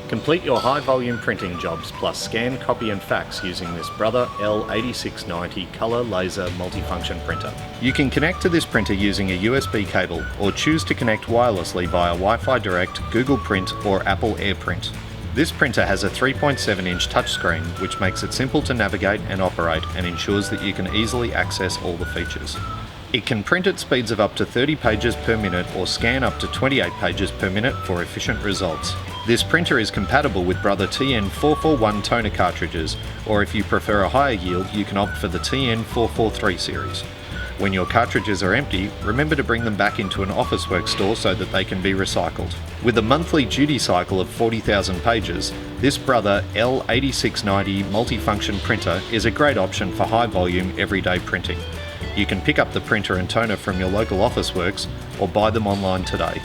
Complete your high volume printing jobs plus scan, copy and fax using this Brother L8690 colour laser multifunction printer. You can connect to this printer using a USB cable or choose to connect wirelessly via Wi-Fi Direct, Google Print or Apple AirPrint. This printer has a 3.7-inch touchscreen which makes it simple to navigate and operate and ensures that you can easily access all the features. It can print at speeds of up to 30 pages per minute or scan up to 28 pages per minute for efficient results. This printer is compatible with Brother TN441 toner cartridges, or if you prefer a higher yield, you can opt for the TN443 series. When your cartridges are empty, remember to bring them back into an Officeworks store so that they can be recycled. With a monthly duty cycle of 40,000 pages, this Brother L8690 multifunction printer is a great option for high volume everyday printing. You can pick up the printer and toner from your local Officeworks or buy them online today.